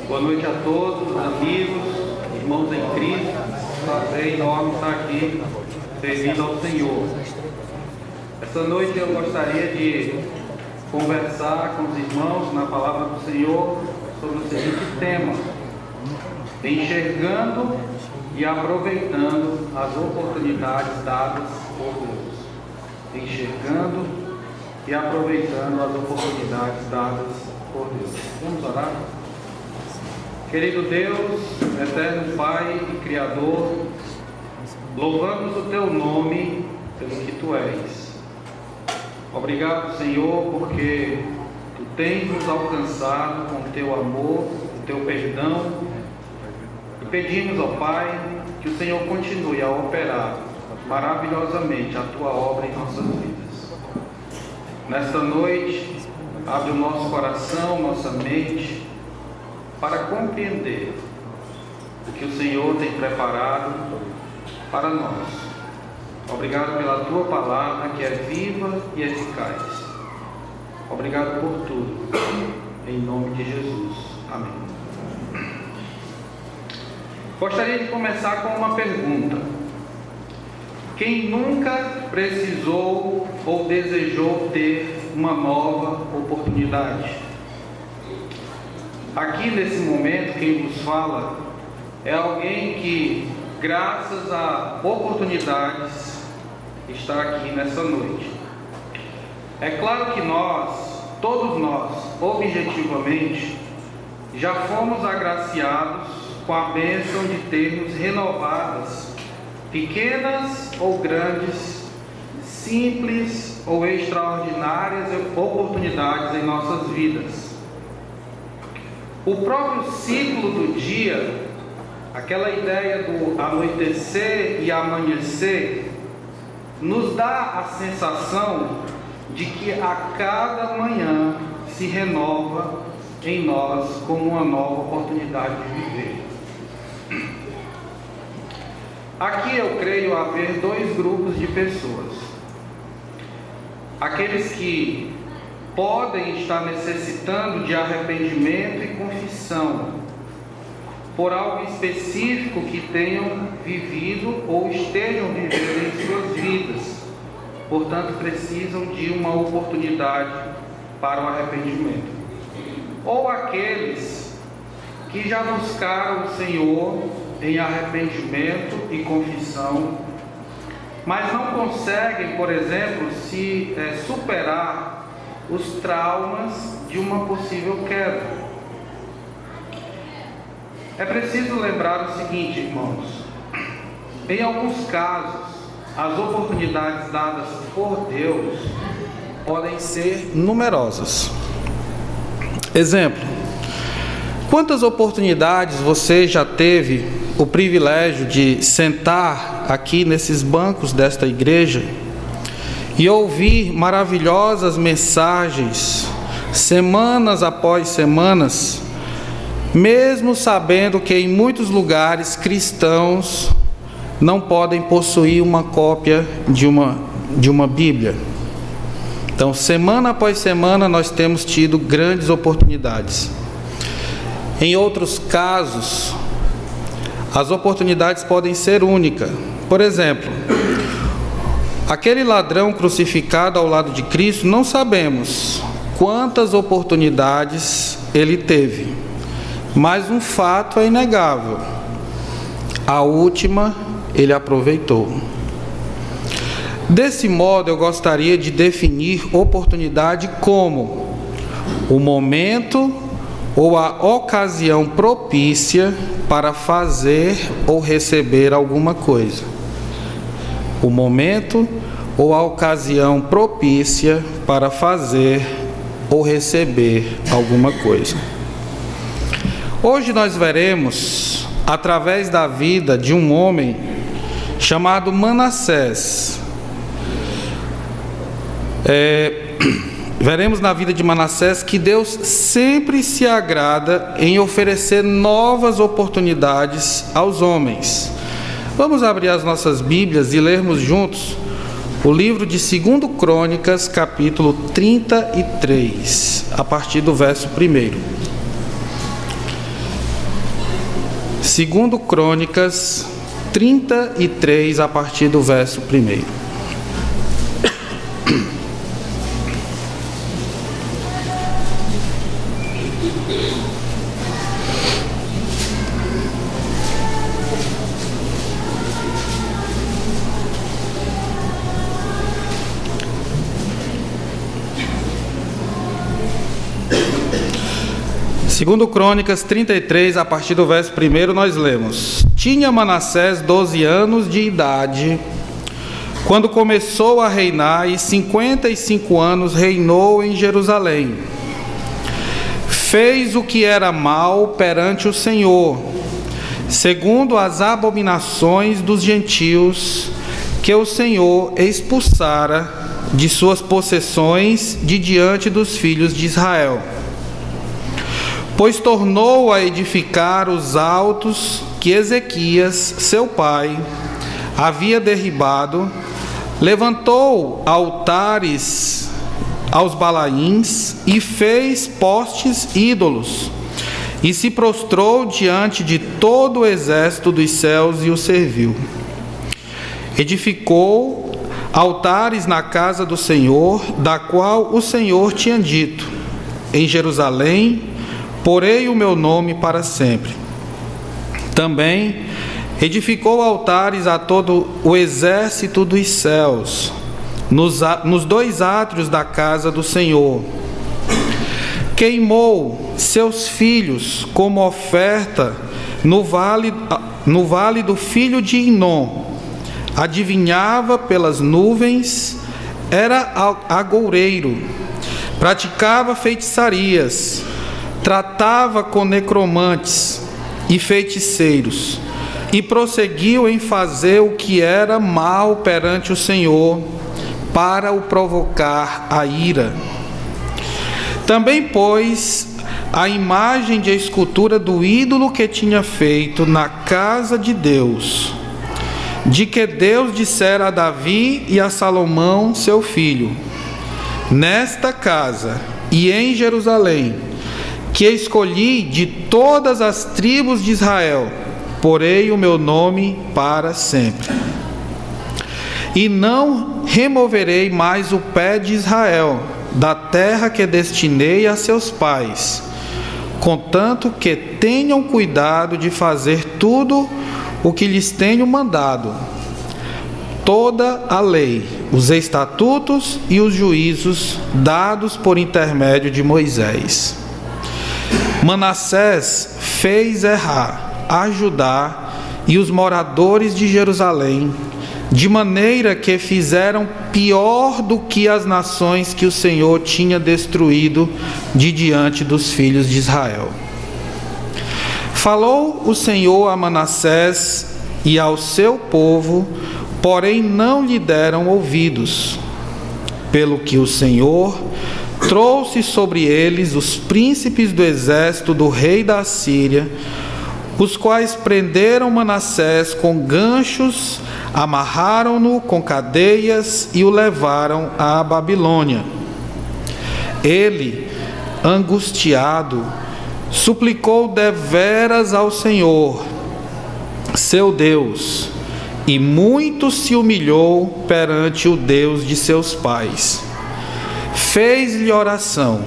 Boa noite a todos, amigos, irmãos em Cristo. Prazer enorme estar aqui, servindo ao Senhor. Essa noite eu gostaria de conversar com os irmãos na palavra do Senhor sobre o seguinte tema: enxergando e aproveitando as oportunidades dadas por Deus. Enxergando e aproveitando as oportunidades dadas por Deus. Vamos orar? Querido Deus, eterno Pai e Criador, louvamos o Teu nome pelo que Tu és. Obrigado, Senhor, porque Tu tens nos alcançado com o Teu amor, o Teu perdão, e pedimos, ó Pai, que o Senhor continue a operar maravilhosamente a Tua obra em nossas vidas. Nesta noite, abre o nosso coração, nossa mente, para compreender o que o Senhor tem preparado para nós. Obrigado pela Tua palavra, que é viva e eficaz. Obrigado por tudo, em nome de Jesus. Amém. Gostaria de começar com uma pergunta. Quem nunca precisou ou desejou ter uma nova oportunidade? Aqui nesse momento, quem nos fala é alguém que, graças a oportunidades, está aqui nessa noite. É claro que nós, todos nós, objetivamente, já fomos agraciados com a bênção de termos renovadas pequenas ou grandes, simples ou extraordinárias oportunidades em nossas vidas. O próprio ciclo do dia, aquela ideia do anoitecer e amanhecer, nos dá a sensação de que a cada manhã se renova em nós como uma nova oportunidade de viver. Aqui eu creio haver dois grupos de pessoas: aqueles que podem estar necessitando de arrependimento e confissão por algo específico que tenham vivido ou estejam vivendo em suas vidas, portanto precisam de uma oportunidade para o arrependimento. Ou aqueles que já buscaram o Senhor em arrependimento e confissão, mas não conseguem, por exemplo, superar os traumas de uma possível queda. É preciso lembrar o seguinte, irmãos: em alguns casos, as oportunidades dadas por Deus podem ser numerosas. Exemplo: quantas oportunidades você já teve o privilégio de sentar aqui nesses bancos desta igreja e ouvir maravilhosas mensagens, semanas após semanas, mesmo sabendo que em muitos lugares cristãos não podem possuir uma cópia de uma Bíblia. Então, semana após semana, nós temos tido grandes oportunidades. Em outros casos, as oportunidades podem ser únicas. Por exemplo, aquele ladrão crucificado ao lado de Cristo, não sabemos quantas oportunidades ele teve, mas um fato é inegável: a última ele aproveitou. Desse modo, eu gostaria de definir oportunidade como o momento ou a ocasião propícia para fazer ou receber alguma coisa. O momento ou a ocasião propícia para fazer ou receber alguma coisa. Hoje nós veremos, através da vida de um homem chamado Manassés, veremos na vida de Manassés que Deus sempre se agrada em oferecer novas oportunidades aos homens. Vamos abrir as nossas Bíblias e lermos juntos o livro de 2 Crônicas, capítulo 33, a partir do verso 1. Segundo Crônicas 33, a partir do verso 1. Segundo Crônicas 33, a partir do verso 1, nós lemos: Tinha Manassés 12 anos de idade quando começou a reinar, e 55 anos reinou em Jerusalém. Fez o que era mal perante o Senhor, segundo as abominações dos gentios que o Senhor expulsara de suas possessões de diante dos filhos de Israel. Pois tornou a edificar os altos que Ezequias, seu pai, havia derribado, levantou altares aos Balaíns e fez postes ídolos, e se prostrou diante de todo o exército dos céus e o serviu. Edificou altares na casa do Senhor, da qual o Senhor tinha dito: em Jerusalém porei o meu nome para sempre. Também edificou altares a todo o exército dos céus, nos 2 átrios da casa do Senhor. Queimou seus filhos como oferta no vale do filho de Inom. Adivinhava pelas nuvens, era agoureiro, praticava feitiçarias, tratava com necromantes e feiticeiros, e prosseguiu em fazer o que era mal perante o Senhor, para o provocar a ira. Também pôs a imagem de escultura do ídolo que tinha feito na casa de Deus, de que Deus dissera a Davi e a Salomão, seu filho: nesta casa e em Jerusalém, que escolhi de todas as tribos de Israel, porei o meu nome para sempre. E não removerei mais o pé de Israel da terra que destinei a seus pais, contanto que tenham cuidado de fazer tudo o que lhes tenho mandado, toda a lei, os estatutos e os juízos dados por intermédio de Moisés. Manassés fez errar a Judá e os moradores de Jerusalém, de maneira que fizeram pior do que as nações que o Senhor tinha destruído de diante dos filhos de Israel. Falou o Senhor a Manassés e ao seu povo, porém não lhe deram ouvidos, pelo que o Senhor trouxe sobre eles os príncipes do exército do rei da Assíria, os quais prenderam Manassés com ganchos, amarraram-no com cadeias e o levaram à Babilônia. Ele, angustiado, suplicou deveras ao Senhor, seu Deus, e muito se humilhou perante o Deus de seus pais. Fez-lhe oração,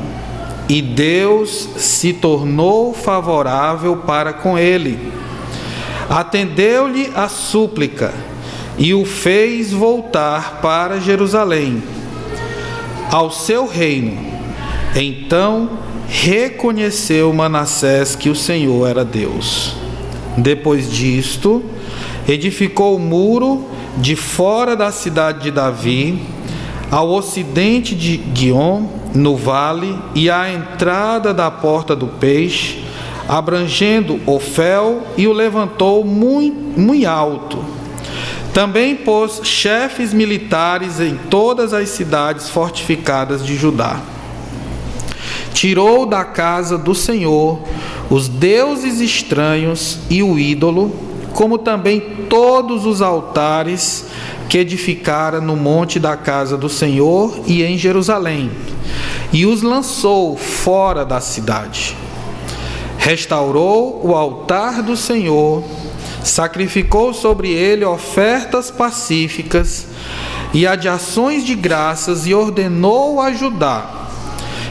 e Deus se tornou favorável para com ele. Atendeu-lhe a súplica, e o fez voltar para Jerusalém, ao seu reino. Então reconheceu Manassés que o Senhor era Deus. Depois disto, edificou o muro de fora da cidade de Davi, ao ocidente de Guiom, no vale, e à entrada da porta do peixe, abrangendo Ofel, e o levantou muito alto. Também pôs chefes militares em todas as cidades fortificadas de Judá. Tirou da casa do Senhor os deuses estranhos e o ídolo, como também todos os altares que edificara no monte da casa do Senhor e em Jerusalém, e os lançou fora da cidade. Restaurou o altar do Senhor, sacrificou sobre ele ofertas pacíficas e ações de graças, e ordenou a Judá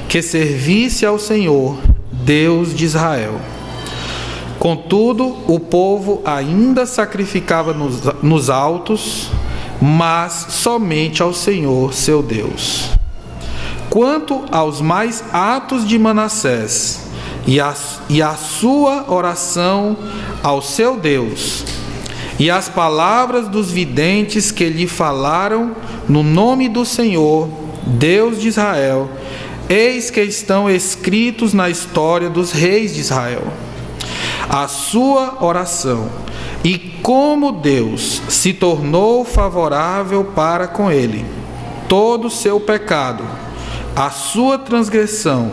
que servisse ao Senhor, Deus de Israel. Contudo, o povo ainda sacrificava nos altos, mas somente ao Senhor, seu Deus. Quanto aos mais atos de Manassés e a sua oração ao seu Deus, e as palavras dos videntes que lhe falaram no nome do Senhor, Deus de Israel, eis que estão escritos na história dos reis de Israel. A sua oração e como Deus se tornou favorável para com ele, todo o seu pecado, a sua transgressão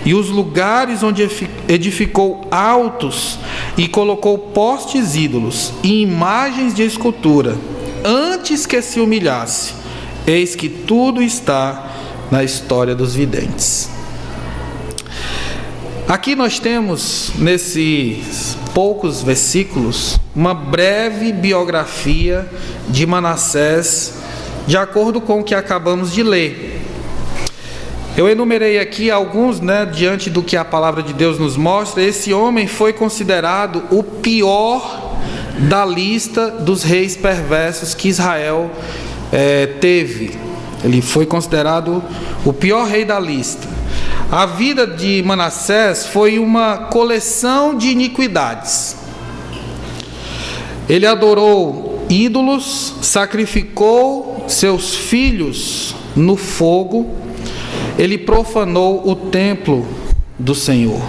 e os lugares onde edificou altos e colocou postes ídolos e imagens de escultura, antes que se humilhasse, eis que tudo está na história dos videntes. Aqui nós temos, nesses poucos versículos, uma breve biografia de Manassés, de acordo com o que acabamos de ler. Eu enumerei aqui alguns, diante do que a palavra de Deus nos mostra. Esse homem foi considerado o pior da lista dos reis perversos que Israel teve. Ele foi considerado o pior rei da lista. A vida de Manassés foi uma coleção de iniquidades. Ele adorou ídolos, sacrificou seus filhos no fogo, ele profanou o templo do Senhor.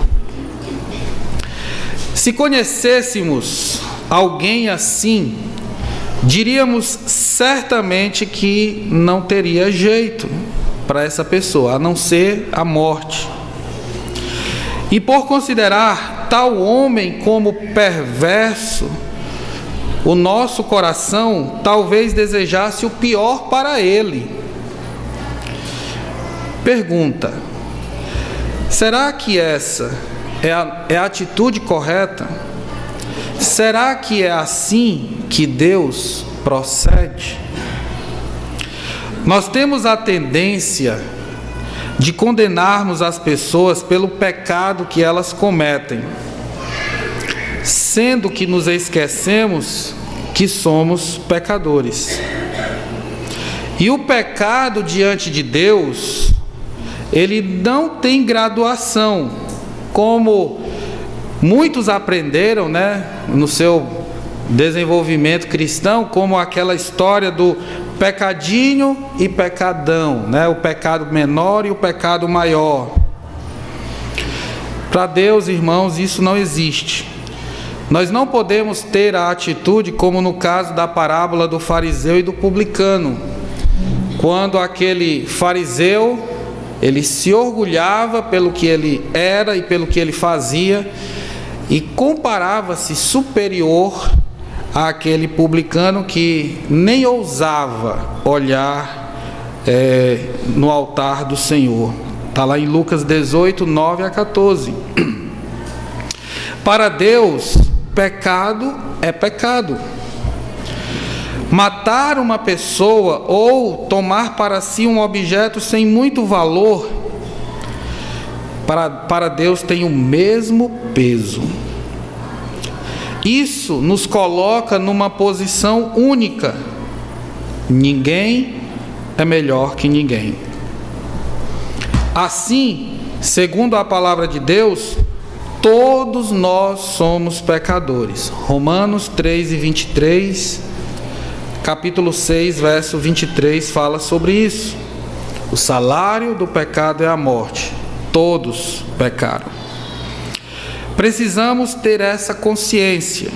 Se conhecêssemos alguém assim, diríamos certamente que não teria jeito para essa pessoa, a não ser a morte. E por considerar tal homem como perverso, o nosso coração talvez desejasse o pior para ele. Pergunta: será que essa é a atitude correta? Será que é assim que Deus procede? Nós temos a tendência de condenarmos as pessoas pelo pecado que elas cometem, sendo que nos esquecemos que somos pecadores. E o pecado diante de Deus, ele não tem graduação, como muitos aprenderam, no seu desenvolvimento cristão, como aquela história do pecadinho e pecadão, o pecado menor e o pecado maior. Para Deus, irmãos, isso não existe. Nós não podemos ter a atitude como no caso da parábola do fariseu e do publicano, quando aquele fariseu, ele se orgulhava pelo que ele era e pelo que ele fazia, e comparava-se superior àquele publicano que nem ousava olhar no altar do Senhor. Está lá em Lucas 18, 9 a 14. Para Deus, pecado é pecado. Matar uma pessoa ou tomar para si um objeto sem muito valor, para Deus tem o mesmo peso. Isso nos coloca numa posição única. Ninguém é melhor que ninguém. Assim, segundo a palavra de Deus, todos nós somos pecadores. Romanos 3 e 23, capítulo 6, verso 23, fala sobre isso. O salário do pecado é a morte. Todos pecaram. Precisamos ter essa consciência.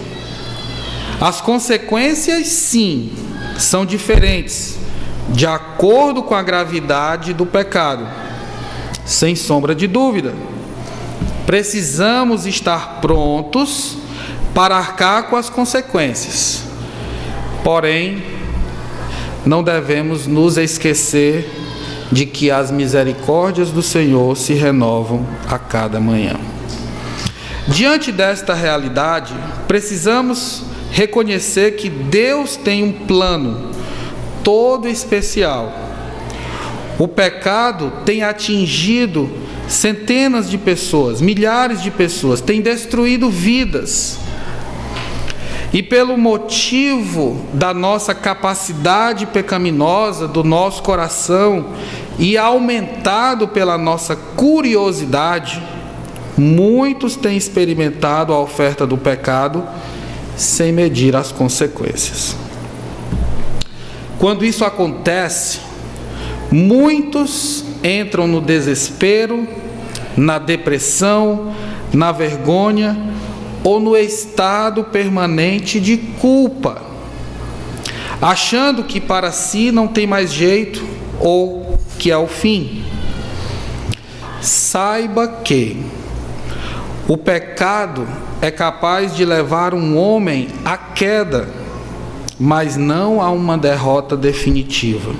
As consequências, sim, são diferentes, de acordo com a gravidade do pecado, sem sombra de dúvida. Precisamos estar prontos para arcar com as consequências. Porém, não devemos nos esquecer de que as misericórdias do Senhor se renovam a cada manhã. Diante desta realidade, precisamos reconhecer que Deus tem um plano todo especial. O pecado tem atingido centenas de pessoas, milhares de pessoas, tem destruído vidas. E pelo motivo da nossa capacidade pecaminosa, do nosso coração, e aumentado pela nossa curiosidade, muitos têm experimentado a oferta do pecado sem medir as consequências. Quando isso acontece, muitos entram no desespero, na depressão, na vergonha ou no estado permanente de culpa, achando que para si não tem mais jeito ou que é o fim. Saiba que o pecado é capaz de levar um homem à queda, mas não a uma derrota definitiva.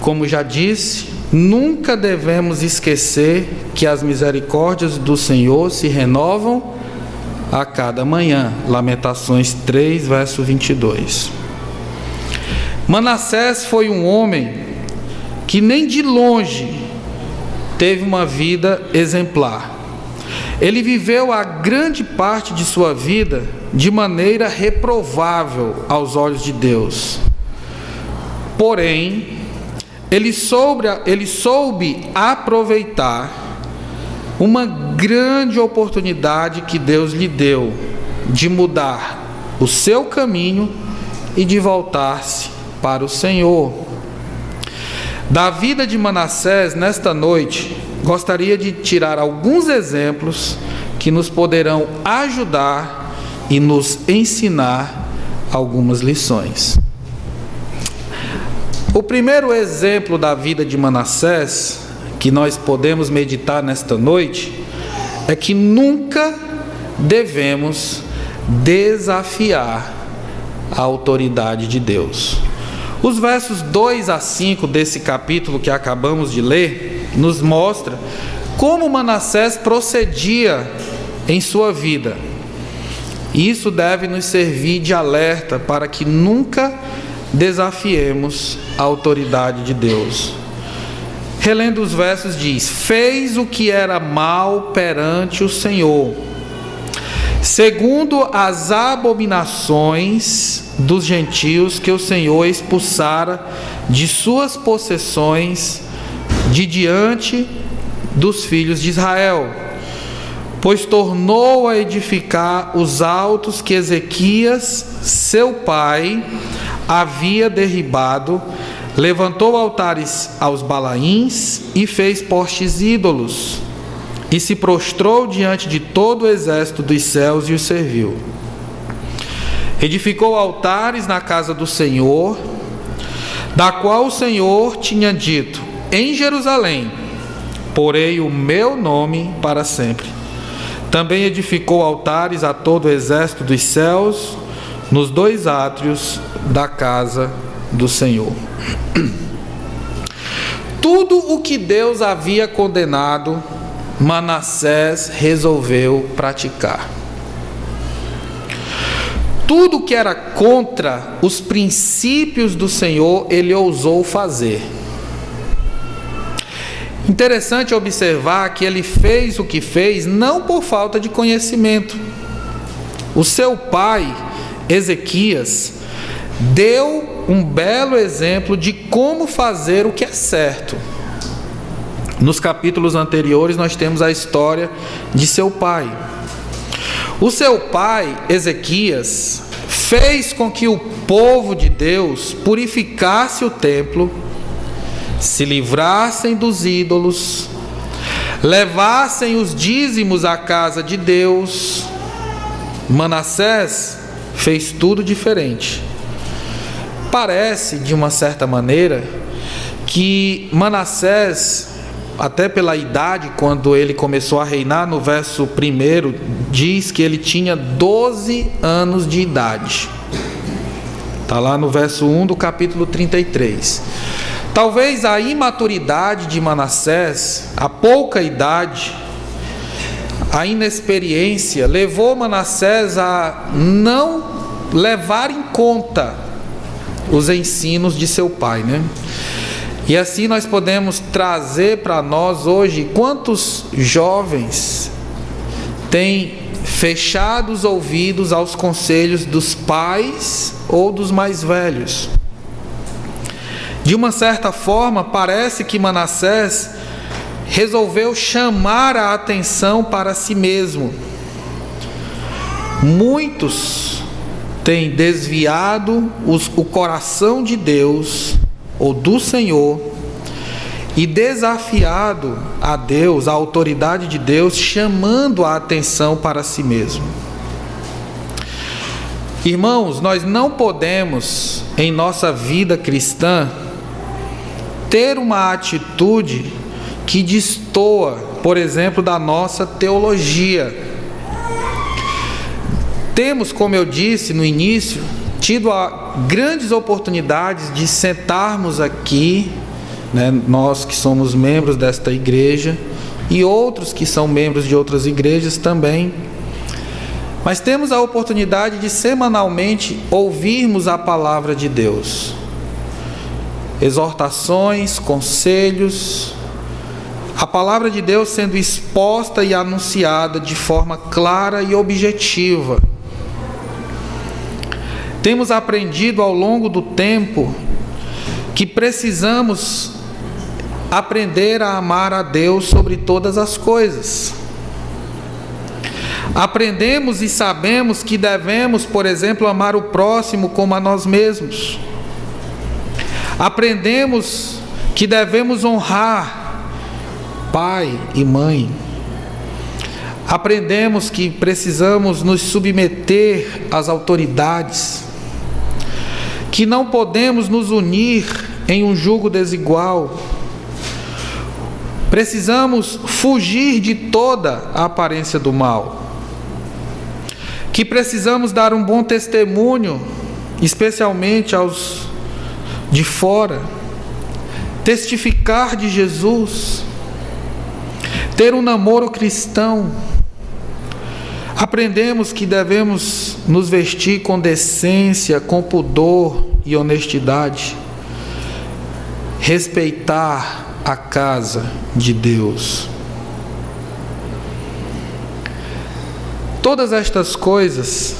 Como já disse, nunca devemos esquecer que as misericórdias do Senhor se renovam a cada manhã. Lamentações 3, verso 22. Manassés foi um homem que nem de longe teve uma vida exemplar. Ele viveu a grande parte de sua vida de maneira reprovável aos olhos de Deus. Porém, ele soube aproveitar uma grande oportunidade que Deus lhe deu de mudar o seu caminho e de voltar-se para o Senhor. Da vida de Manassés, nesta noite, gostaria de tirar alguns exemplos que nos poderão ajudar e nos ensinar algumas lições. O primeiro exemplo da vida de Manassés que nós podemos meditar nesta noite é que nunca devemos desafiar a autoridade de Deus. Os versos 2 a 5 desse capítulo que acabamos de ler nos mostra como Manassés procedia em sua vida. Isso deve nos servir de alerta para que nunca desafiemos a autoridade de Deus. Relendo os versos diz: fez o que era mal perante o Senhor, segundo as abominações dos gentios que o Senhor expulsara de suas possessões de diante dos filhos de Israel, pois tornou a edificar os altos que Ezequias, seu pai, havia derribado, levantou altares aos Balaíns e fez postes ídolos, e se prostrou diante de todo o exército dos céus e os serviu. Edificou altares na casa do Senhor, da qual o Senhor tinha dito: em Jerusalém porei o meu nome para sempre. Também edificou altares a todo o exército dos céus, nos dois átrios da casa do Senhor. Tudo o que Deus havia condenado, Manassés resolveu praticar. Tudo que era contra os princípios do Senhor, ele ousou fazer. Interessante observar que ele fez o que fez não por falta de conhecimento. O seu pai, Ezequias, deu um belo exemplo de como fazer o que é certo. Nos capítulos anteriores nós temos a história de seu pai. O seu pai, Ezequias, fez com que o povo de Deus purificasse o templo, se livrassem dos ídolos, levassem os dízimos à casa de Deus. Manassés fez tudo diferente. Parece, de uma certa maneira, que Manassés, até pela idade, quando ele começou a reinar, no verso 1, diz que ele tinha 12 anos de idade. Está lá no verso 1 do capítulo 33. Talvez a imaturidade de Manassés, a pouca idade, a inexperiência levou Manassés a não levar em conta os ensinos de seu pai, né? E assim nós podemos trazer para nós hoje: quantos jovens têm fechado os ouvidos aos conselhos dos pais ou dos mais velhos? De uma certa forma, parece que Manassés resolveu chamar a atenção para si mesmo. Muitos têm desviado o coração de Deus ou do Senhor e desafiado a Deus, a autoridade de Deus, chamando a atenção para si mesmo. Irmãos, nós não podemos, em nossa vida cristã, ter uma atitude que destoa, por exemplo, da nossa teologia. Temos, como eu disse no início, tido grandes oportunidades de sentarmos aqui, né, nós que somos membros desta igreja e outros que são membros de outras igrejas também, mas temos a oportunidade de semanalmente ouvirmos a palavra de Deus, exortações, conselhos, a palavra de Deus sendo exposta e anunciada de forma clara e objetiva. Temos aprendido ao longo do tempo que precisamos aprender a amar a Deus sobre todas as coisas. Aprendemos e sabemos que devemos, por exemplo, amar o próximo como a nós mesmos. Aprendemos que devemos honrar pai e mãe. Aprendemos que precisamos nos submeter às autoridades, que não podemos nos unir em um jugo desigual. Precisamos fugir de toda a aparência do mal, que precisamos dar um bom testemunho, especialmente aos de fora, testificar de Jesus, ter um namoro cristão. Aprendemos que devemos nos vestir com decência, com pudor e honestidade, respeitar a casa de Deus. Todas estas coisas,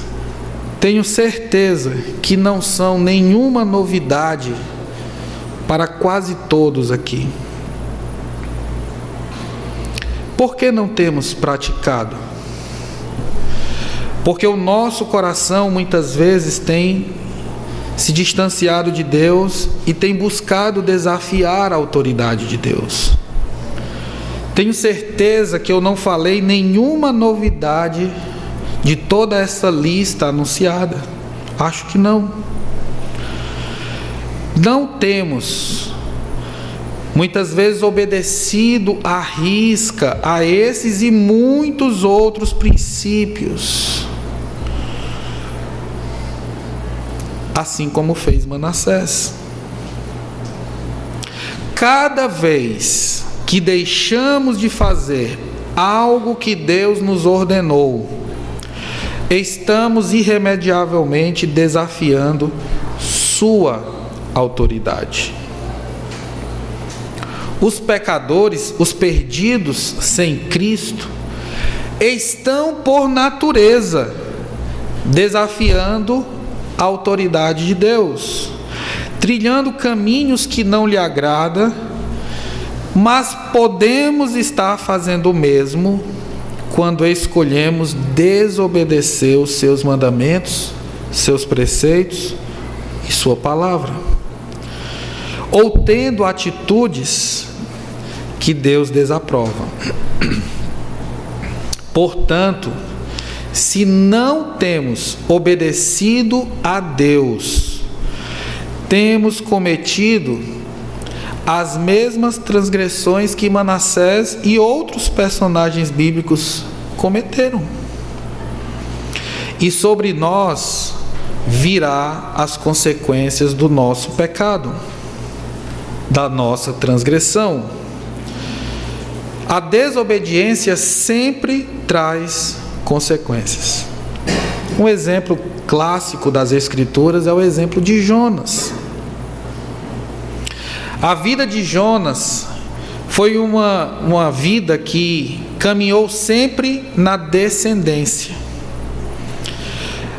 tenho certeza que não são nenhuma novidade para quase todos aqui. Por que não temos praticado? Porque o nosso coração muitas vezes tem se distanciado de Deus e tem buscado desafiar a autoridade de Deus. Tenho certeza que eu não falei nenhuma novidade de toda essa lista anunciada. Acho que não. Não temos muitas vezes obedecido à risca a esses e muitos outros princípios, assim como fez Manassés. Cada vez que deixamos de fazer algo que Deus nos ordenou, estamos irremediavelmente desafiando sua autoridade. Os pecadores, os perdidos sem Cristo, estão por natureza desafiando a autoridade de Deus, trilhando caminhos que não lhe agrada, mas podemos estar fazendo o mesmo quando escolhemos desobedecer os seus mandamentos, seus preceitos e sua palavra, ou tendo atitudes que Deus desaprova. Portanto, se não temos obedecido a Deus, temos cometido as mesmas transgressões que Manassés e outros personagens bíblicos cometeram. E sobre nós virá as consequências do nosso pecado, da nossa transgressão. A desobediência sempre traz consequências. Um exemplo clássico das Escrituras é o exemplo de Jonas. A vida de Jonas foi uma vida que caminhou sempre na descendência.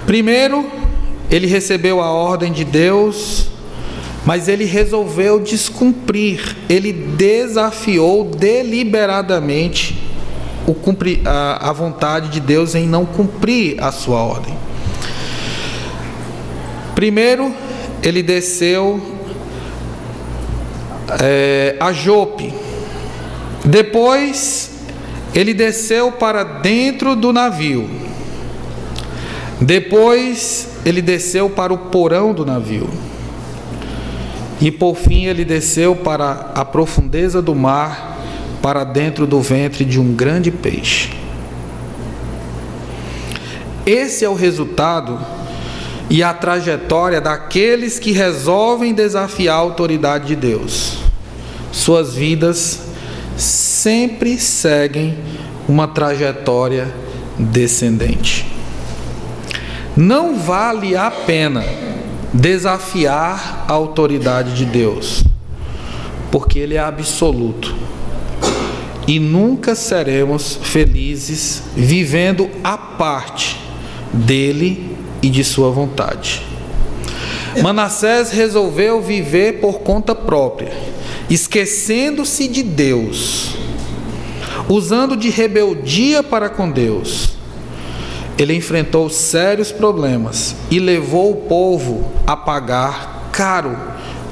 Primeiro, ele recebeu a ordem de Deus, mas ele resolveu descumprir. Ele desafiou deliberadamente a vontade de Deus em não cumprir a sua ordem. Primeiro, ele desceu a Jope. Depois, ele desceu para dentro do navio. Depois, ele desceu para o porão do navio. E por fim, ele desceu para a profundeza do mar, para dentro do ventre de um grande peixe. Esse é o resultado e a trajetória daqueles que resolvem desafiar a autoridade de Deus. Suas vidas sempre seguem uma trajetória descendente. Não vale a pena desafiar a autoridade de Deus, porque Ele é absoluto. E nunca seremos felizes vivendo à parte dele e de sua vontade. Manassés resolveu viver por conta própria, esquecendo-se de Deus, usando de rebeldia para com Deus. Ele enfrentou sérios problemas e levou o povo a pagar caro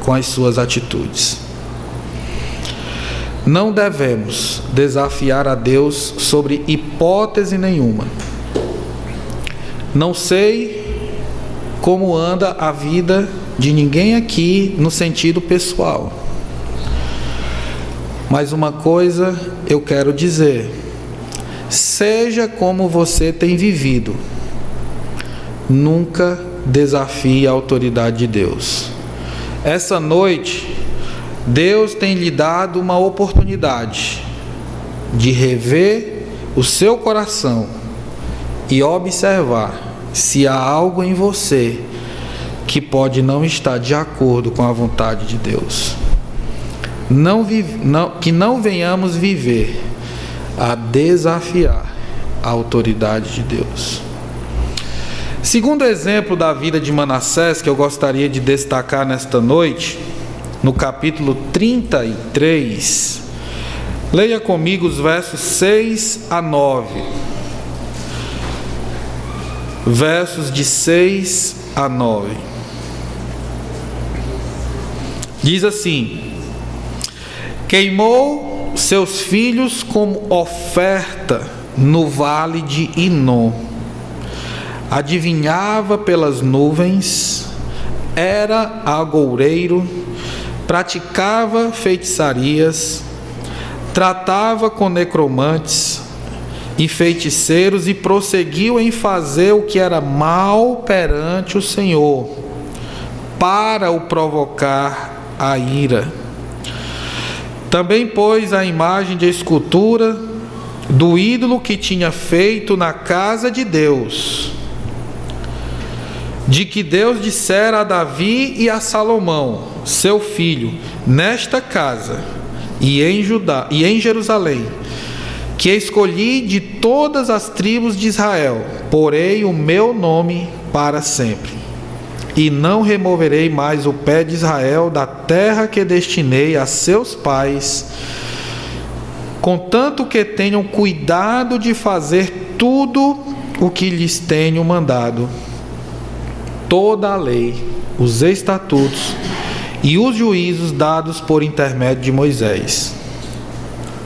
com as suas atitudes. Não devemos desafiar a Deus sobre hipótese nenhuma. Não sei como anda a vida de ninguém aqui no sentido pessoal. Mas uma coisa eu quero dizer: seja como você tem vivido, nunca desafie a autoridade de Deus. Essa noite, Deus tem lhe dado uma oportunidade de rever o seu coração e observar se há algo em você que pode não estar de acordo com a vontade de Deus. Que não venhamos viver a desafiar a autoridade de Deus. Segundo exemplo da vida de Manassés, que eu gostaria de destacar nesta noite, no capítulo 33, leia comigo os versos 6 a 9. Versos de 6 a 9. Diz assim: queimou seus filhos como oferta no vale de Inom, adivinhava pelas nuvens, era agoureiro, praticava feitiçarias, tratava com necromantes e feiticeiros e prosseguiu em fazer o que era mal perante o Senhor, para o provocar a ira. Também pôs a imagem de escultura do ídolo que tinha feito na casa de Deus, de que Deus dissera a Davi e a Salomão, seu filho, nesta casa e em Judá e em Jerusalém, que escolhi de todas as tribos de Israel, porei o meu nome para sempre, e não removerei mais o pé de Israel da terra que destinei a seus pais, contanto que tenham cuidado de fazer tudo o que lhes tenho mandado, toda a lei, os estatutos e os juízos dados por intermédio de Moisés.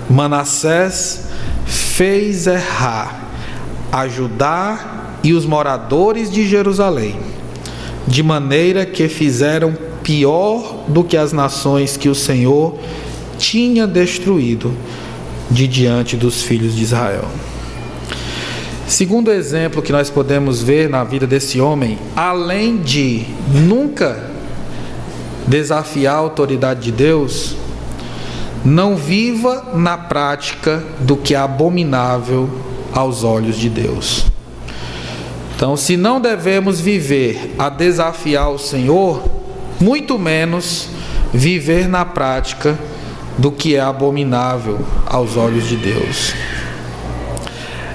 Manassés fez errar a Judá e os moradores de Jerusalém, de maneira que fizeram pior do que as nações que o Senhor tinha destruído de diante dos filhos de Israel. Segundo exemplo que nós podemos ver na vida desse homem, além de nunca desafiar a autoridade de Deus, não viva na prática do que é abominável aos olhos de Deus. Então, se não devemos viver a desafiar o Senhor, muito menos viver na prática do que é abominável aos olhos de Deus.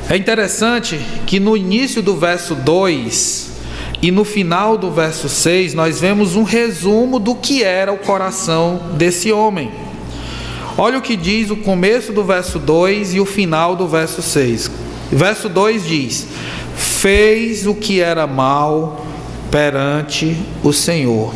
É interessante que no início do verso 2 e no final do verso 6, nós vemos um resumo do que era o coração desse homem. Olha o que diz o começo do verso 2 e o final do verso 6. Verso 2 diz: fez o que era mal perante o Senhor.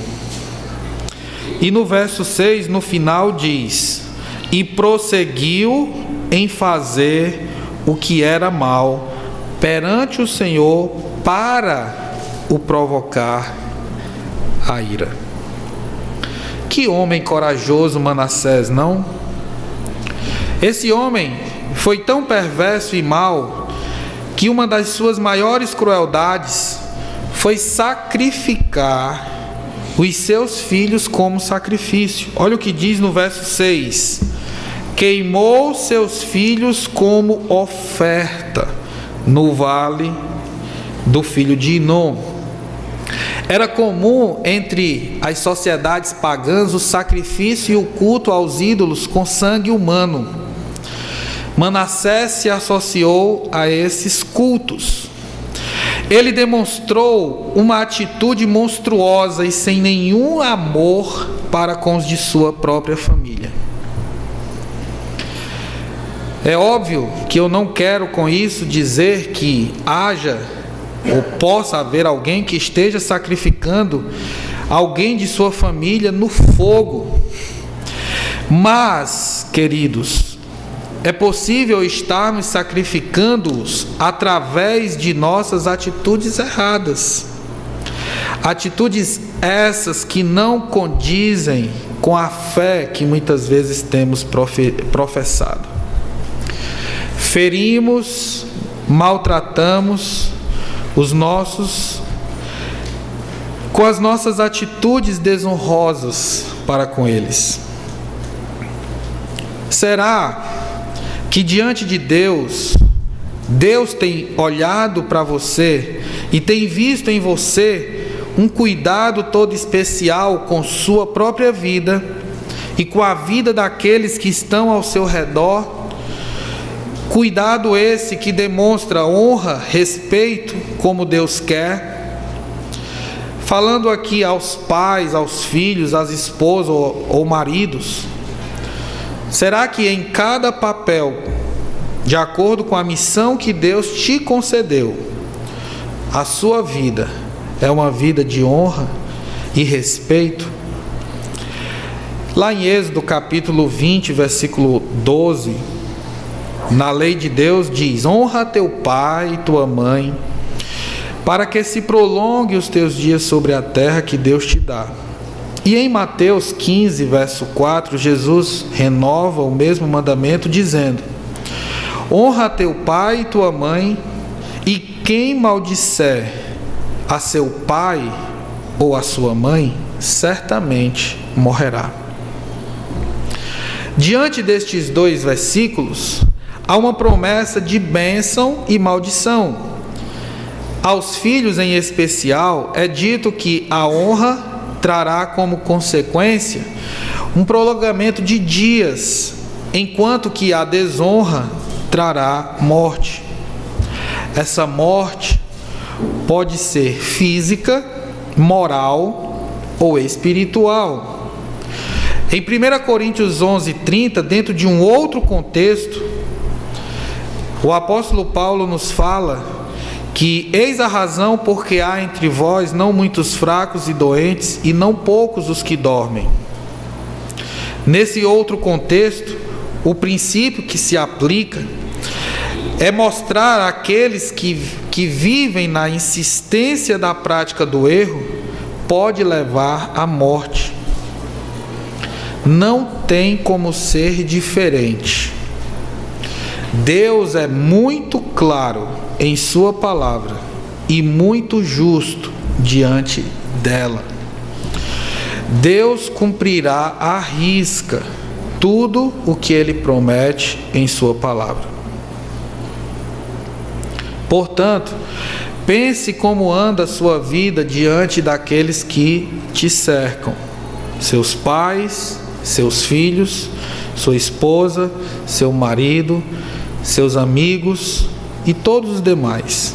E no verso 6, no final diz: e prosseguiu em fazer o que era mal perante o Senhor para o provocar a ira. Que homem corajoso Manassés, não? Esse homem foi tão perverso e mau que uma das suas maiores crueldades foi sacrificar os seus filhos como sacrifício. Olha o que diz no verso 6: queimou seus filhos como oferta no vale do filho de Inom. Era comum entre as sociedades pagãs o sacrifício e o culto aos ídolos com sangue humano. Manassés se associou a esses cultos. Ele demonstrou uma atitude monstruosa e sem nenhum amor para com os de sua própria família. É óbvio que eu não quero com isso dizer que haja ou possa haver alguém que esteja sacrificando alguém de sua família no fogo. Mas, queridos, é possível estarmos sacrificando-os através de nossas atitudes erradas. Atitudes essas que não condizem com a fé que muitas vezes temos professado. Ferimos, maltratamos os nossos com as nossas atitudes desonrosas para com eles. Será que diante de Deus tem olhado para você e tem visto em você um cuidado todo especial com sua própria vida e com a vida daqueles que estão ao seu redor? Cuidado esse que demonstra honra, respeito, como Deus quer. Falando aqui aos pais, aos filhos, às esposas ou maridos, será que em cada papel, de acordo com a missão que Deus te concedeu, a sua vida é uma vida de honra e respeito? Lá em Êxodo capítulo 20, versículo 12, na lei de Deus diz: honra teu pai e tua mãe, para que se prolongue os teus dias sobre a terra que Deus te dá. E em Mateus 15, verso 4, Jesus renova o mesmo mandamento dizendo: honra teu pai e tua mãe, e quem maldisser a seu pai ou a sua mãe, certamente morrerá. Diante destes dois versículos, há uma promessa de bênção e maldição. Aos filhos em especial é dito que a honra trará como consequência um prolongamento de dias, enquanto que a desonra trará morte. Essa morte pode ser física, moral ou espiritual. Em 1 Coríntios 11:30, dentro de um outro contexto, o apóstolo Paulo nos fala que eis a razão porque há entre vós não muitos fracos e doentes, e não poucos os que dormem. Nesse outro contexto, o princípio que se aplica é mostrar àqueles que vivem na insistência da prática do erro pode levar à morte. Não tem como ser diferente. Deus é muito claro em sua palavra e muito justo diante dela. Deus cumprirá à risca tudo o que Ele promete em Sua palavra. Portanto, pense como anda a sua vida diante daqueles que te cercam: seus pais, seus filhos, sua esposa, seu marido, seus amigos e todos os demais.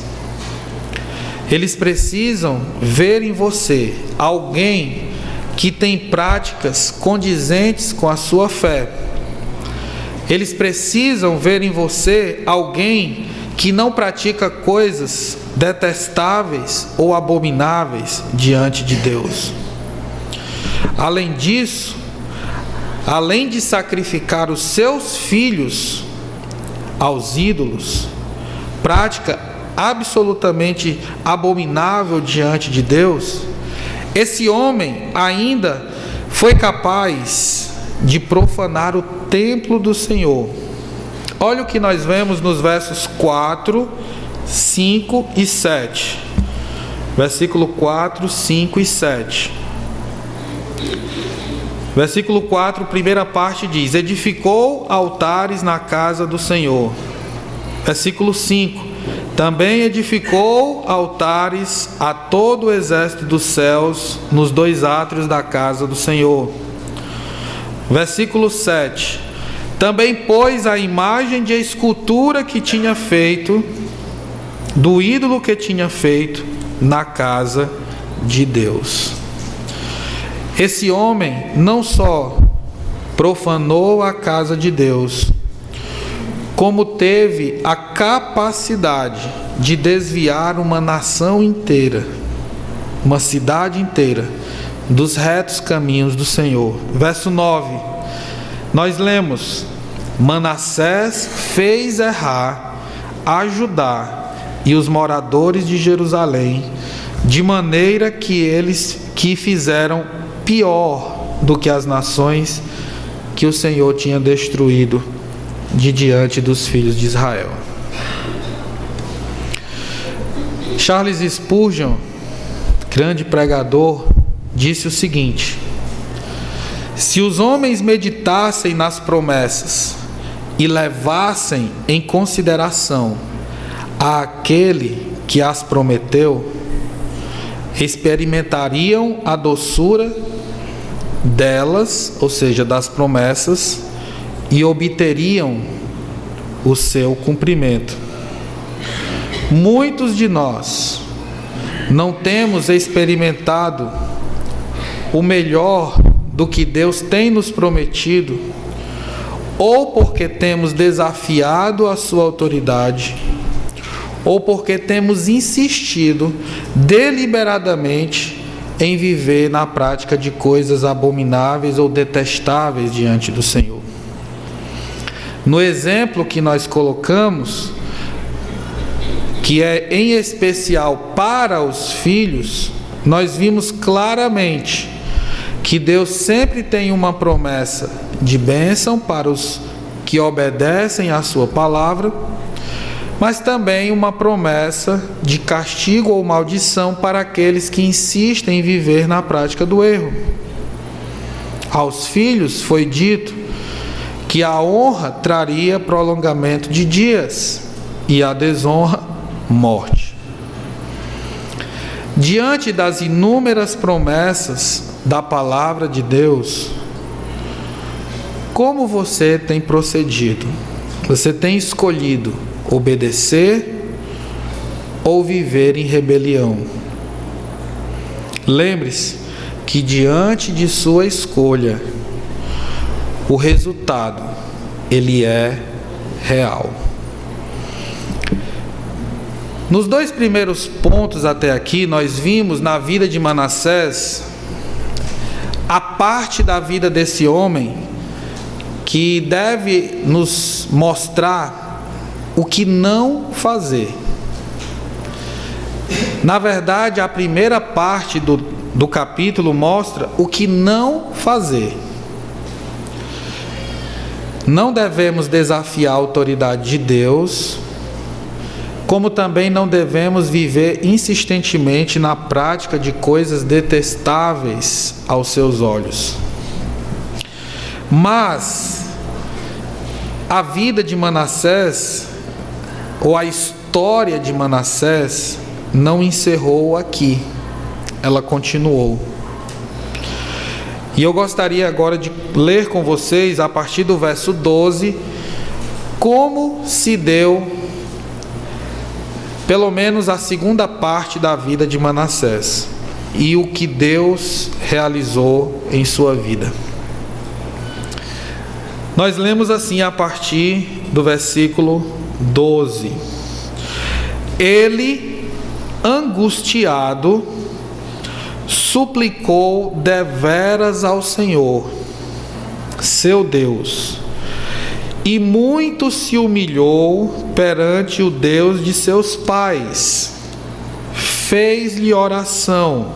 Eles precisam ver em você alguém que tem práticas condizentes com a sua fé. Eles precisam ver em você alguém que não pratica coisas detestáveis ou abomináveis diante de Deus. Além disso, além de sacrificar os seus filhos aos ídolos, prática absolutamente abominável diante de Deus, esse homem ainda foi capaz de profanar o templo do Senhor. Olha o que nós vemos nos versos 4, 5 e 7. Versículo 4, 5 e 7. Versículo 4, primeira parte diz: edificou altares na casa do Senhor. Versículo 5: também edificou altares a todo o exército dos céus nos dois átrios da casa do Senhor. Versículo 7: também pôs a imagem de escultura que tinha feito, do ídolo que tinha feito na casa de Deus. Esse homem não só profanou a casa de Deus, como teve a capacidade de desviar uma nação inteira, uma cidade inteira, dos retos caminhos do Senhor. Verso 9, nós lemos: Manassés fez errar a Judá e os moradores de Jerusalém, de maneira que eles fizeram pior do que as nações que o Senhor tinha destruído de diante dos filhos de Israel. Charles Spurgeon, grande pregador, disse o seguinte: se os homens meditassem nas promessas e levassem em consideração aquele que as prometeu, experimentariam a doçura delas, ou seja, das promessas, e obteriam o seu cumprimento. Muitos de nós não temos experimentado o melhor do que Deus tem nos prometido, ou porque temos desafiado a sua autoridade, ou porque temos insistido deliberadamente em viver na prática de coisas abomináveis ou detestáveis diante do Senhor. No exemplo que nós colocamos, que é em especial para os filhos, nós vimos claramente que Deus sempre tem uma promessa de bênção para os que obedecem à sua palavra, mas também uma promessa de castigo ou maldição para aqueles que insistem em viver na prática do erro. Aos filhos foi dito que a honra traria prolongamento de dias e a desonra, morte. Diante das inúmeras promessas da palavra de Deus, como você tem procedido? Você tem escolhido obedecer ou viver em rebelião? Lembre-se que diante de sua escolha, o resultado, ele é real. Nos dois primeiros pontos até aqui, nós vimos na vida de Manassés a parte da vida desse homem que deve nos mostrar o que não fazer. Na verdade, a primeira parte do capítulo mostra o que não fazer. Não devemos desafiar a autoridade de Deus, como também não devemos viver insistentemente na prática de coisas detestáveis aos seus olhos. Mas a vida de Manassés, ou a história de Manassés, não encerrou aqui, ela continuou. E eu gostaria agora de ler com vocês, a partir do verso 12, como se deu, pelo menos, a segunda parte da vida de Manassés e o que Deus realizou em sua vida. Nós lemos assim a partir do versículo 12: Ele, angustiado, suplicou deveras ao Senhor, seu Deus, e muito se humilhou perante o Deus de seus pais. Fez-lhe oração,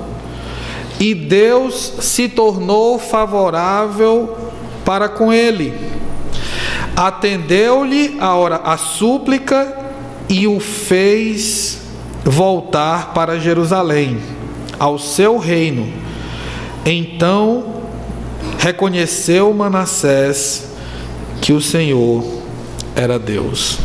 e Deus se tornou favorável para com ele. Atendeu-lhe a súplica e o fez voltar para Jerusalém, ao seu reino. Então reconheceu Manassés que o Senhor era Deus.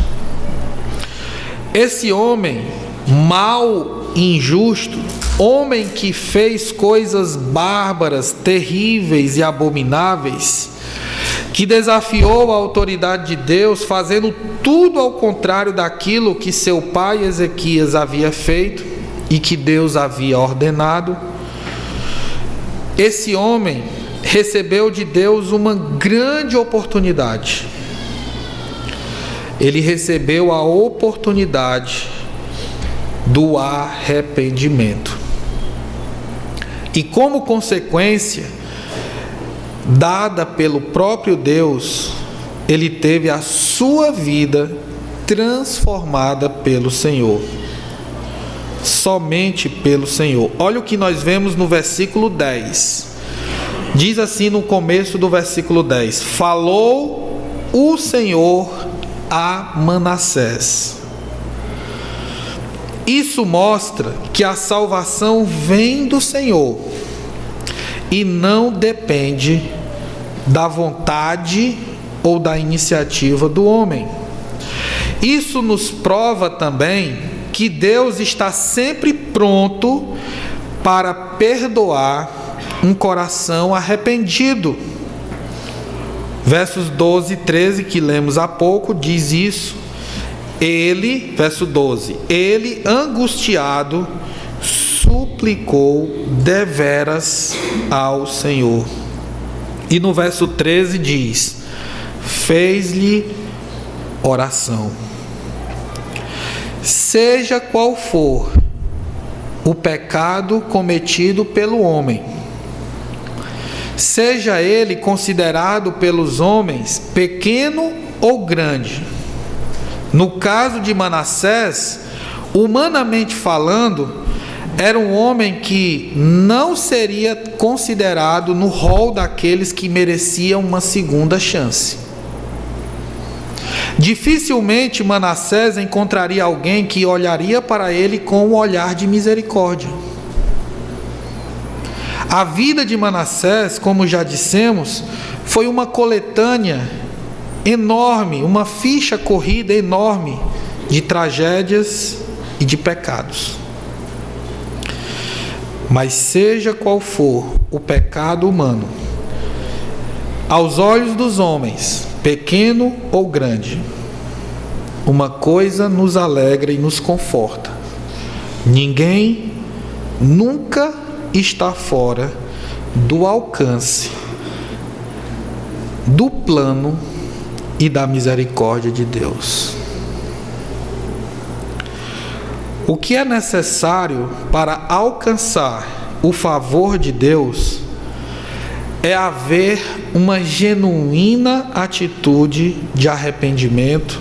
Esse homem mau e injusto, homem que fez coisas bárbaras, terríveis e abomináveis, que desafiou a autoridade de Deus, fazendo tudo ao contrário daquilo que seu pai Ezequias havia feito e que Deus havia ordenado. Esse homem recebeu de Deus uma grande oportunidade. Ele recebeu a oportunidade do arrependimento. E como consequência dada pelo próprio Deus, ele teve a sua vida transformada pelo Senhor. Somente pelo Senhor. Olha o que nós vemos no versículo 10. Diz assim no começo do versículo 10: Falou o Senhor a Manassés. Isso mostra que a salvação vem do Senhor e não depende da vontade ou da iniciativa do homem. Isso nos prova também que Deus está sempre pronto para perdoar um coração arrependido. Versos 12 e 13 que lemos há pouco diz isso. Ele, verso 12, ele angustiado suplicou deveras ao Senhor. E no verso 13 diz: fez-lhe oração. Seja qual for o pecado cometido pelo homem, seja ele considerado pelos homens pequeno ou grande. No caso de Manassés, humanamente falando, era um homem que não seria considerado no rol daqueles que mereciam uma segunda chance. Dificilmente Manassés encontraria alguém que olharia para ele com um olhar de misericórdia. A vida de Manassés, como já dissemos, foi uma coletânea enorme, uma ficha corrida enorme de tragédias e de pecados. Mas seja qual for o pecado humano, aos olhos dos homens, pequeno ou grande, uma coisa nos alegra e nos conforta: ninguém nunca está fora do alcance do plano e da misericórdia de Deus. O que é necessário para alcançar o favor de Deus é haver uma genuína atitude de arrependimento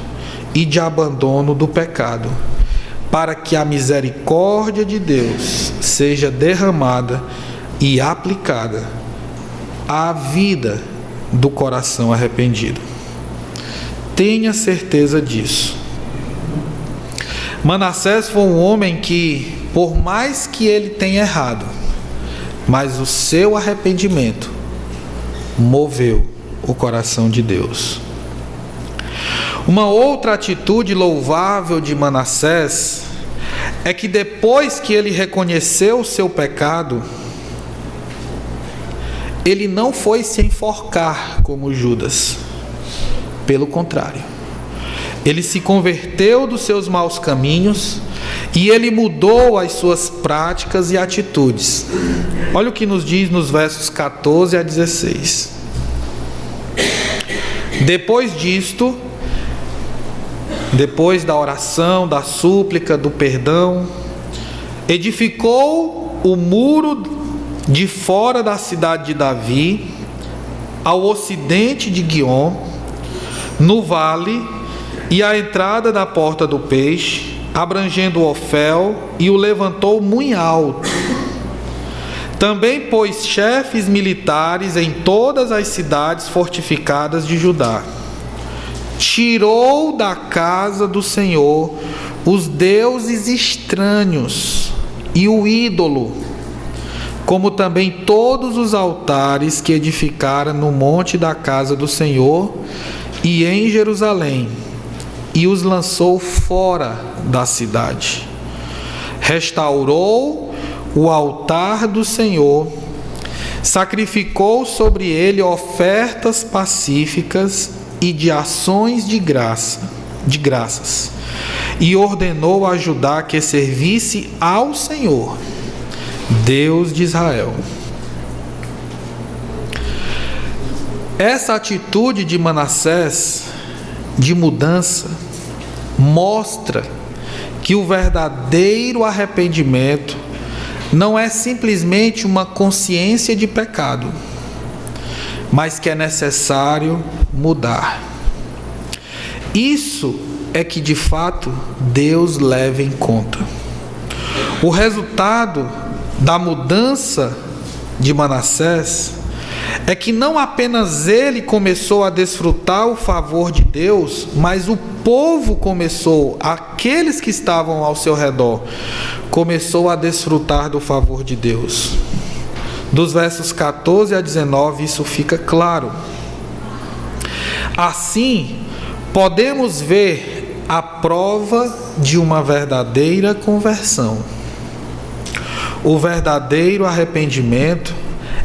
e de abandono do pecado, para que a misericórdia de Deus seja derramada e aplicada à vida do coração arrependido. Tenha certeza disso. Manassés foi um homem que, por mais que ele tenha errado, mas o seu arrependimento moveu o coração de Deus. Uma outra atitude louvável de Manassés é que depois que ele reconheceu o seu pecado, ele não foi se enforcar como Judas. Pelo contrário, ele se converteu dos seus maus caminhos e ele mudou as suas práticas e atitudes. Olha o que nos diz nos versos 14 a 16. Depois disto, depois da oração, da súplica, do perdão, edificou o muro de fora da cidade de Davi, ao ocidente de Guiom, no vale, e à entrada da porta do peixe, abrangendo Ofel, e o levantou muito alto. Também pôs chefes militares em todas as cidades fortificadas de Judá. Tirou da casa do Senhor os deuses estranhos e o ídolo, como também todos os altares que edificara no monte da casa do Senhor e em Jerusalém, e os lançou fora da cidade. Restaurou o altar do Senhor, sacrificou sobre ele ofertas pacíficas e de ações de graças, e ordenou a Judá que servisse ao Senhor, Deus de Israel. Essa atitude de Manassés, de mudança, mostra que o verdadeiro arrependimento não é simplesmente uma consciência de pecado, mas que é necessário mudar. Isso é que de fato Deus leva em conta. O resultado da mudança de Manassés é que não apenas ele começou a desfrutar o favor de Deus, mas o povo começou, aqueles que estavam ao seu redor, começou a desfrutar do favor de Deus. Dos versos 14 a 19 isso fica claro. Assim, podemos ver a prova de uma verdadeira conversão. O verdadeiro arrependimento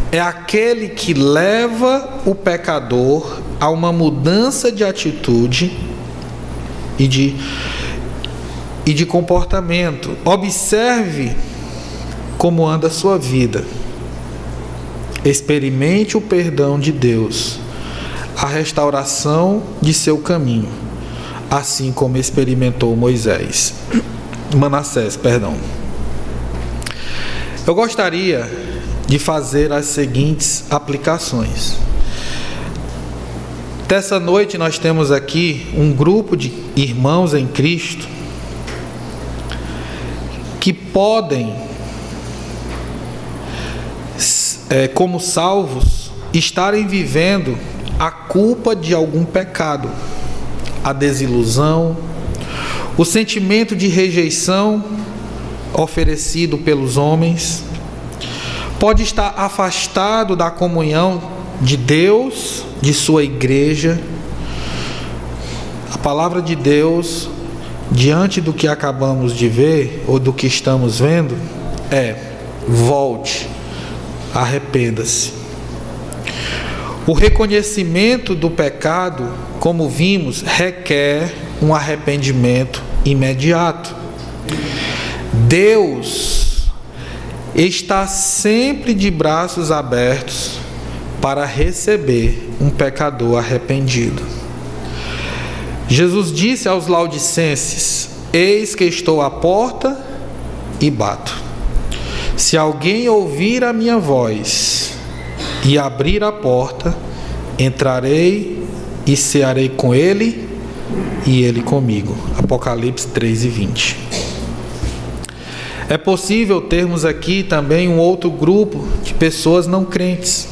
é aquele que leva o pecador a uma mudança de atitude e de comportamento. Observe como anda a sua vida. Experimente o perdão de Deus, a restauração de seu caminho, assim como experimentou Manassés. Eu gostaria de fazer as seguintes aplicações. Dessa noite nós temos aqui um grupo de irmãos em Cristo que podem, como salvos, estarem vivendo a culpa de algum pecado, a desilusão, o sentimento de rejeição oferecido pelos homens. Pode estar afastado da comunhão de Deus, de sua igreja. A palavra de Deus, diante do que acabamos de ver, ou do que estamos vendo, volte, arrependa-se. O reconhecimento do pecado, como vimos, requer um arrependimento imediato. Deus está sempre de braços abertos para receber um pecador arrependido. Jesus disse aos Laodicenses: eis que estou à porta e bato. Se alguém ouvir a minha voz e abrir a porta, entrarei e cearei com ele e ele comigo. Apocalipse 3:20. É possível termos aqui também um outro grupo de pessoas não crentes.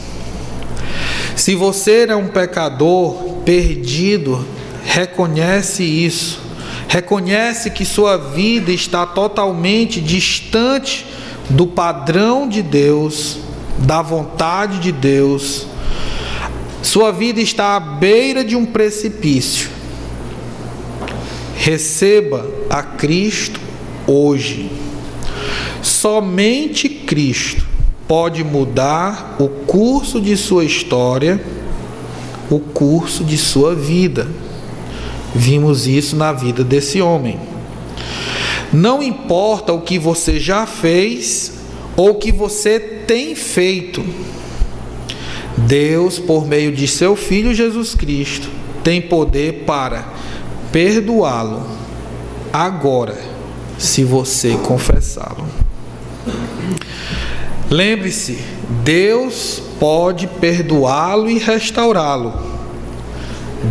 Se você é um pecador perdido, reconhece isso. Reconhece que sua vida está totalmente distante do padrão de Deus, da vontade de Deus. Sua vida está à beira de um precipício. Receba a Cristo hoje. Somente Cristo pode mudar o curso de sua história, o curso de sua vida. Vimos isso na vida desse homem. Não importa o que você já fez ou o que você tem feito, Deus, por meio de seu Filho Jesus Cristo, tem poder para perdoá-lo agora, se você confessá-lo. Lembre-se, Deus pode perdoá-lo e restaurá-lo,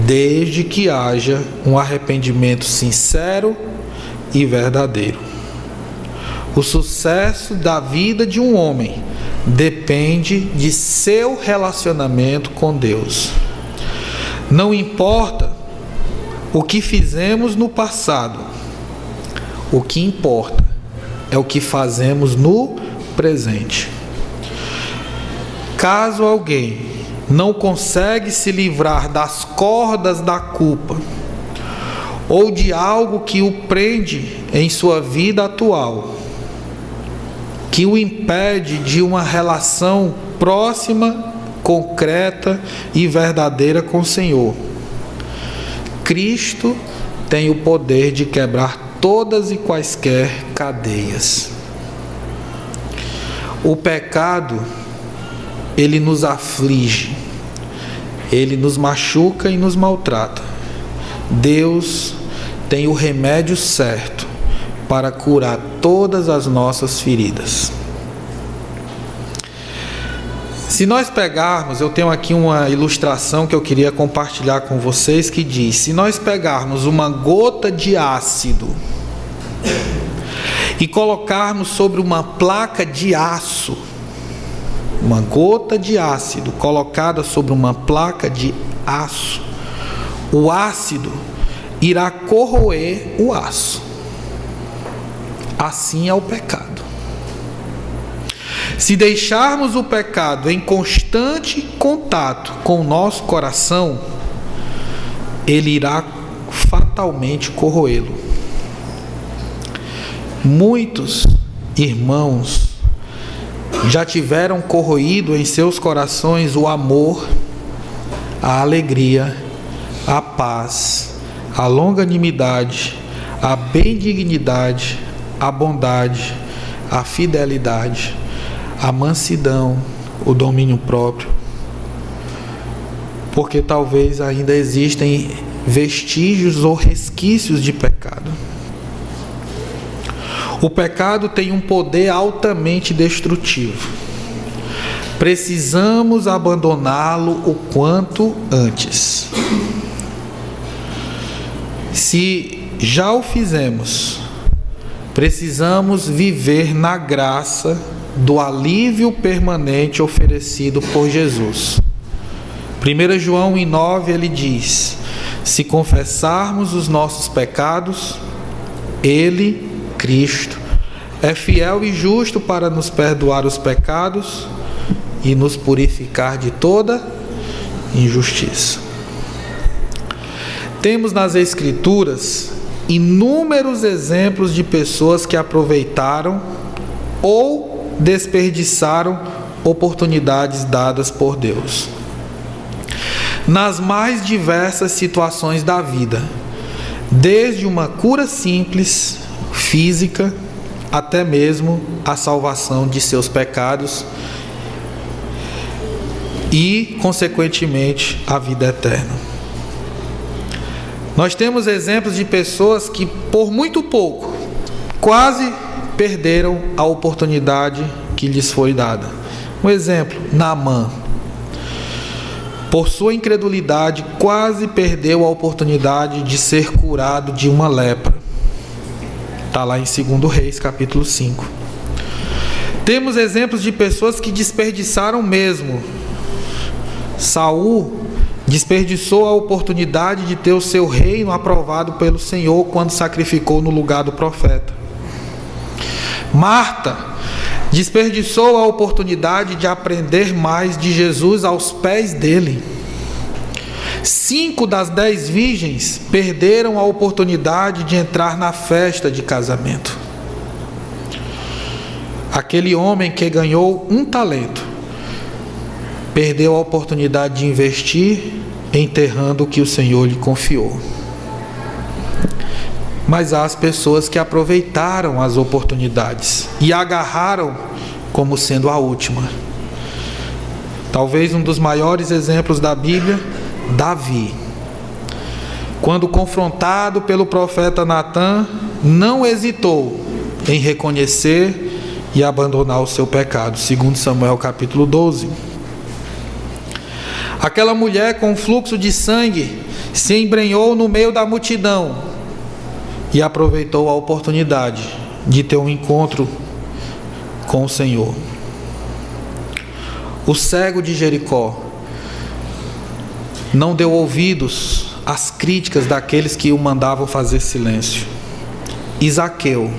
desde que haja um arrependimento sincero e verdadeiro. O sucesso da vida de um homem depende de seu relacionamento com Deus. Não importa o que fizemos no passado, o que importa é o que fazemos no presente. Caso alguém não consegue se livrar das cordas da culpa ou de algo que o prende em sua vida atual, que o impede de uma relação próxima, concreta e verdadeira com o Senhor, Cristo tem o poder de quebrar todas e quaisquer cadeias. O pecado, ele nos aflige, ele nos machuca e nos maltrata. Deus tem o remédio certo para curar todas as nossas feridas. Se nós pegarmos, eu tenho aqui uma ilustração que eu queria compartilhar com vocês, que diz: se nós pegarmos uma gota de ácido e colocarmos sobre uma placa de aço, uma gota de ácido colocada sobre uma placa de aço, o ácido irá corroer o aço. Assim é o pecado. Se deixarmos o pecado em constante contato com o nosso coração, ele irá fatalmente corroê-lo. Muitos irmãos já tiveram corroído em seus corações o amor, a alegria, a paz, a longanimidade, a benignidade, a bondade, a fidelidade, a mansidão, o domínio próprio, porque talvez ainda existem vestígios ou resquícios de pecado. O pecado tem um poder altamente destrutivo. Precisamos abandoná-lo o quanto antes. Se já o fizemos, precisamos viver na graça do alívio permanente oferecido por Jesus. 1 João 1,9 ele diz: se confessarmos os nossos pecados, Ele, Cristo, é fiel e justo para nos perdoar os pecados e nos purificar de toda injustiça. Temos nas Escrituras inúmeros exemplos de pessoas que aproveitaram ou desperdiçaram oportunidades dadas por Deus, nas mais diversas situações da vida, desde uma cura simples, física, até mesmo a salvação de seus pecados e, consequentemente, a vida eterna. Nós temos exemplos de pessoas que, por muito pouco, quase perderam a oportunidade que lhes foi dada. Um exemplo, Naamã. Por sua incredulidade, quase perdeu a oportunidade de ser curado de uma lepra. Está lá em 2 Reis, capítulo 5. Temos exemplos de pessoas que desperdiçaram mesmo. Saul desperdiçou a oportunidade de ter o seu reino aprovado pelo Senhor quando sacrificou no lugar do profeta. Marta desperdiçou a oportunidade de aprender mais de Jesus aos pés dele. 5 das 10 virgens perderam a oportunidade de entrar na festa de casamento. Aquele homem que ganhou 1 talento perdeu a oportunidade de investir enterrando o que o Senhor lhe confiou. Mas há as pessoas que aproveitaram as oportunidades e agarraram como sendo a última. Talvez um dos maiores exemplos da Bíblia, Davi. Quando confrontado pelo profeta Natã, não hesitou em reconhecer e abandonar o seu pecado. 2 Samuel capítulo 12. Aquela mulher com fluxo de sangue se embrenhou no meio da multidão e aproveitou a oportunidade de ter um encontro com o Senhor. O cego de Jericó não deu ouvidos às críticas daqueles que o mandavam fazer silêncio. E Zaqueu,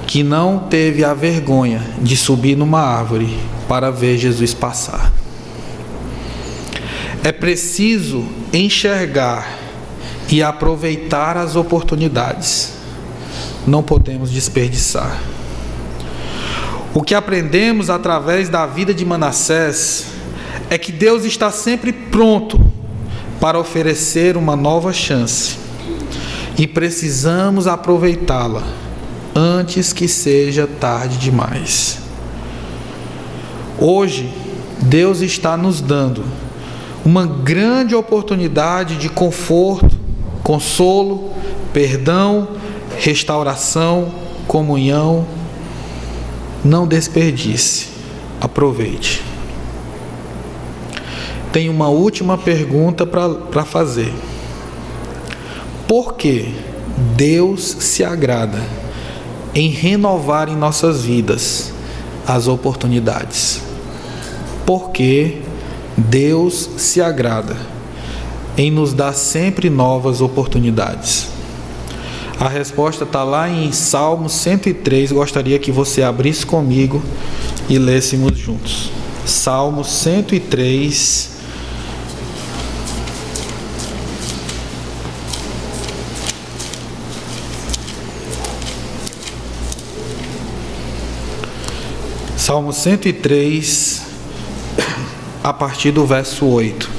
que não teve a vergonha de subir numa árvore para ver Jesus passar. É preciso enxergar e aproveitar as oportunidades. Não podemos desperdiçar. O que aprendemos através da vida de Manassés é que Deus está sempre pronto para oferecer uma nova chance e precisamos aproveitá-la antes que seja tarde demais. Hoje, Deus está nos dando uma grande oportunidade de conforto, consolo, perdão, restauração, comunhão. Não desperdice, aproveite. Tenho uma última pergunta para fazer. Por que Deus se agrada em renovar em nossas vidas as oportunidades? Por que Deus se agrada em nos dar sempre novas oportunidades? A resposta está lá em Salmo 103. Gostaria que você abrisse comigo e lêssemos juntos. Salmo 103. Salmo 103, a partir do verso 8.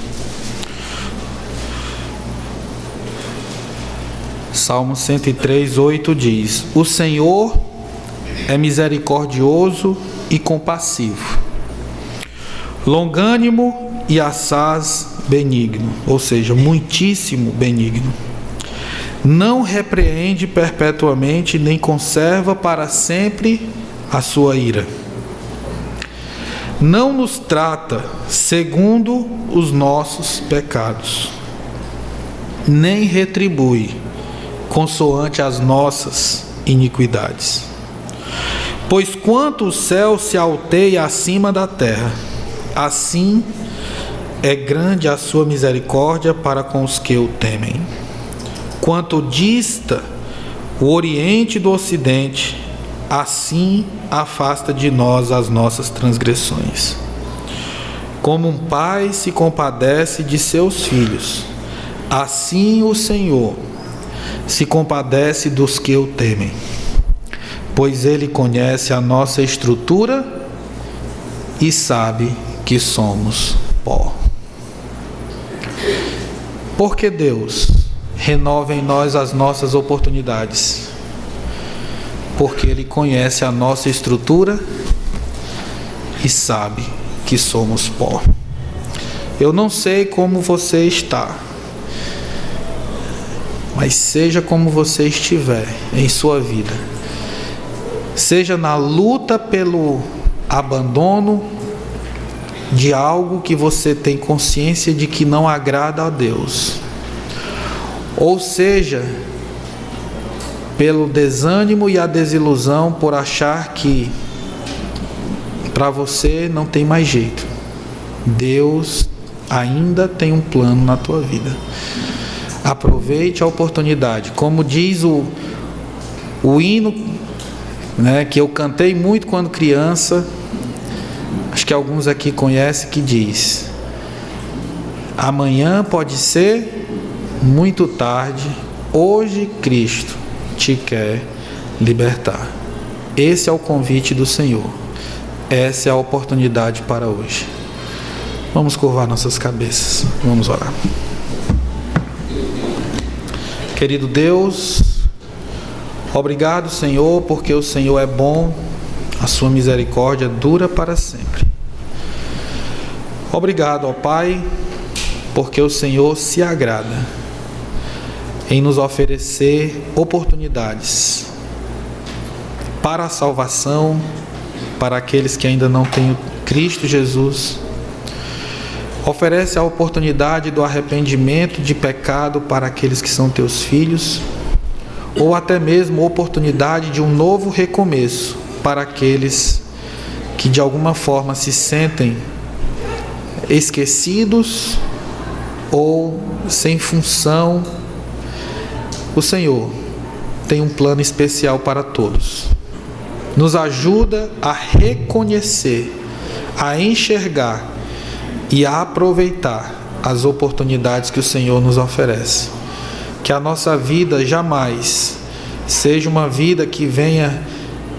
Salmo 103, 8 diz: O Senhor é misericordioso e compassivo, longânimo e assaz benigno, ou seja, muitíssimo benigno. Não repreende perpetuamente, nem conserva para sempre a sua ira. Não nos trata segundo os nossos pecados, nem retribui consoante as nossas iniquidades. Pois quanto o céu se alteia acima da terra, assim é grande a sua misericórdia para com os que o temem. Quanto dista o oriente do ocidente, assim afasta de nós as nossas transgressões. Como um pai se compadece de seus filhos, assim o Senhor se compadece dos que o temem, pois Ele conhece a nossa estrutura e sabe que somos pó. Porque Deus renova em nós as nossas oportunidades, porque Ele conhece a nossa estrutura e sabe que somos pó. Eu não sei como você está, mas seja como você estiver em sua vida, seja na luta pelo abandono de algo que você tem consciência de que não agrada a Deus, ou seja, pelo desânimo e a desilusão por achar que para você não tem mais jeito. Deus ainda tem um plano na tua vida. Aproveite a oportunidade. Como diz o hino, né, que eu cantei muito quando criança, acho que alguns aqui conhecem, que diz: Amanhã pode ser muito tarde. Hoje Cristo te quer libertar. Esse é o convite do Senhor. Essa é a oportunidade para hoje. Vamos curvar nossas cabeças. Vamos orar. Querido Deus, obrigado, Senhor, porque o Senhor é bom, a sua misericórdia dura para sempre. Obrigado, ó Pai, porque o Senhor se agrada em nos oferecer oportunidades para a salvação, para aqueles que ainda não têm Cristo Jesus. Oferece a oportunidade do arrependimento de pecado para aqueles que são teus filhos, ou até mesmo oportunidade de um novo recomeço para aqueles que de alguma forma se sentem esquecidos ou sem função. O Senhor tem um plano especial para todos. Nos ajuda a reconhecer, a enxergar e a aproveitar as oportunidades que o Senhor nos oferece. Que a nossa vida jamais seja uma vida que venha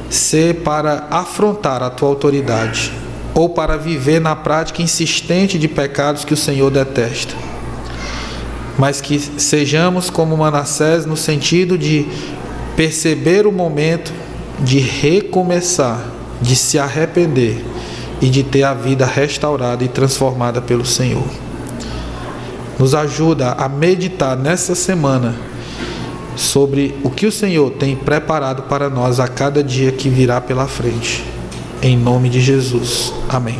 ser para afrontar a tua autoridade ou para viver na prática insistente de pecados que o Senhor detesta. Mas que sejamos como Manassés no sentido de perceber o momento de recomeçar, de se arrepender e de ter a vida restaurada e transformada pelo Senhor. Nos ajuda a meditar nessa semana sobre o que o Senhor tem preparado para nós a cada dia que virá pela frente. Em nome de Jesus. Amém.